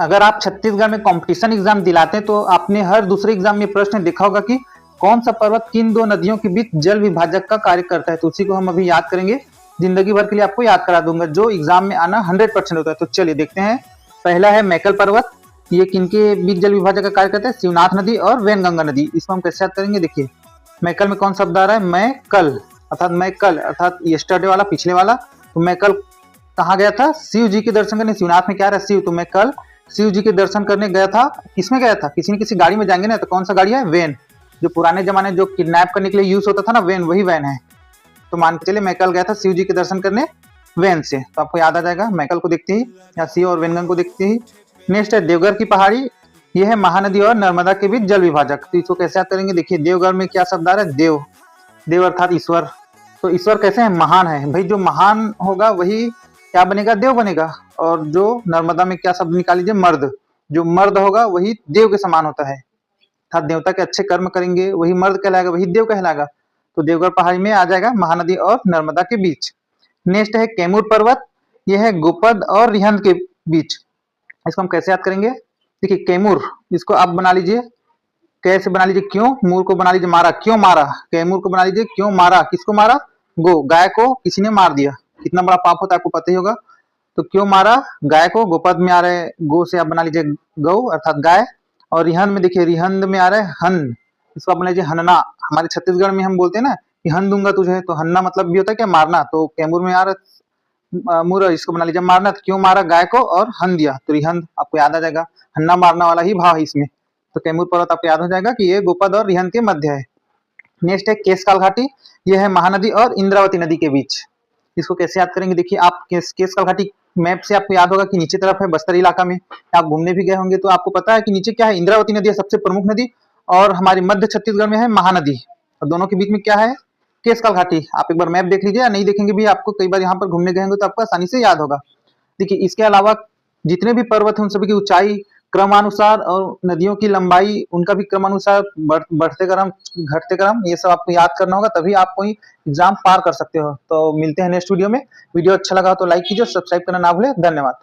अगर आप छत्तीसगढ़ में कंपटीशन एग्जाम दिलाते हैं तो आपने हर दूसरे एग्जाम में प्रश्न देखा होगा कि कौन सा पर्वत किन दो नदियों के बीच जल विभाजक का कार्य करता है। तो उसी को हम अभी याद करेंगे, जिंदगी भर के लिए आपको याद करा दूंगा, जो एग्जाम में आना 100% होता है। तो चलिए देखते हैं। पहला है मैकल पर्वत। ये किनके बीच जल विभाजक का कार्य करता है? शिवनाथ नदी और वैनगंगा नदी। इसको हम कैसे याद करेंगे? देखिए, मैकल में कौन शब्द आ रहा है? मैं कल, अर्थात यस्टरडे वाला, पिछले वाला। तो मैं कल कहाँ गया था? शिव जी के दर्शन करने। शिवनाथ में क्या रहा? शिव। तो मैं कल शिव जी के दर्शन करने गया था। किसमें गया था? किसी न किसी गाड़ी में जाएंगे ना, तो कौन सा गाड़ी है? वैन। जो पुराने जमाने जो किडनैप करने के लिए यूज होता था ना, वैन, वही वैन है। तो मान के चलिए मैं कल गया था शिव जी के दर्शन करने वैन से। तो आपको याद आ जाएगा मैकल को देखते ही, या शिव और वैनगंगा को देखते ही। नेक्स्ट है देवघर की पहाड़ी। यह है महानदी और नर्मदा के बीच जल विभाजक। तो इसको कैसे याद करेंगे? देखिए, देवघर में क्या शब्द आ रहा है? देव। देव अर्थात ईश्वर। तो ईश्वर कैसे है? महान है भाई। जो महान होगा वही क्या बनेगा? देव बनेगा। और जो नर्मदा में क्या शब्द निकाल लीजिए? मर्द। जो मर्द होगा वही देव के समान होता है, अर्थात देवता के अच्छे कर्म करेंगे वही मर्द कहलाएगा, वही देव कहलाएगा। तो देवघर पहाड़ी में आ जाएगा महानदी और नर्मदा के बीच। नेक्स्ट है कैमूर पर्वत। यह है गोपद और रिहंद के बीच। इसको हम कैसे याद करेंगे? देखिए, कैमूर, इसको आप बना लीजिए, कैसे बना लीजिए? क्यों। मूर को बना लीजिए मारा। क्यों मारा? कैमूर को बना लीजिए क्यों मारा। किसको मारा? गो, गाय को किसी ने मार दिया। कितना बड़ा पाप होता है आपको पता ही होगा। तो क्यों मारा? गाय को। गोपद में आ रहा है गो, से आप बना लीजिए गौ अर्थात गाय। और रिहंद में देखिए, रिहंद में आ रहा है हन, इसको आप बना लीजिए हन्ना। हमारे छत्तीसगढ़ में हम बोलते हैं ना कि हन दूंगा तुझे, तो हन्ना मतलब भी होता है क्या? मारना। तो कैमूर में आ रहा है मुर, इसको बना लीजिए मारना। तो क्यों मारा गाय को और हन दिया, तो रिहंद आपको याद आ जाएगा। हन्ना मारना वाला ही भाव है इसमें। तो कैमूर पर्वत आपको याद हो जाएगा कि ये गोपद और रिहंद के मध्य है। नेक्स्ट है केशकाल घाटी। यह है महानदी और इंद्रावती नदी के बीच। इसको कैसे याद करेंगे? देखिए, आप केशकाल घाटी मैप से आपको याद होगा कि नीचे तरफ है बस्तर इलाका में। आप घूमने भी गए होंगे तो आपको पता है कि नीचे क्या है? इंद्रावती नदी है सबसे प्रमुख नदी, और हमारी मध्य छत्तीसगढ़ में है महानदी, और दोनों के बीच में क्या है? केशकाल घाटी। आप एक बार मैप देख लीजिए, या नहीं देखेंगे भी, आपको कई बार यहाँ पर घूमने गए होंगे तो आपको आसानी से याद होगा। देखिए, इसके अलावा जितने भी पर्वत हैं उन सभी की ऊंचाई क्रमानुसार और नदियों की लंबाई उनका भी क्रमानुसार बढ़ते क्रम घटते क्रम, ये सब आपको याद करना होगा, तभी आप कोई एग्जाम पार कर सकते हो। तो मिलते हैं नेक्स्ट वीडियो में। वीडियो अच्छा लगा हो तो लाइक कीजिए, सब्सक्राइब करना ना भूलें। धन्यवाद।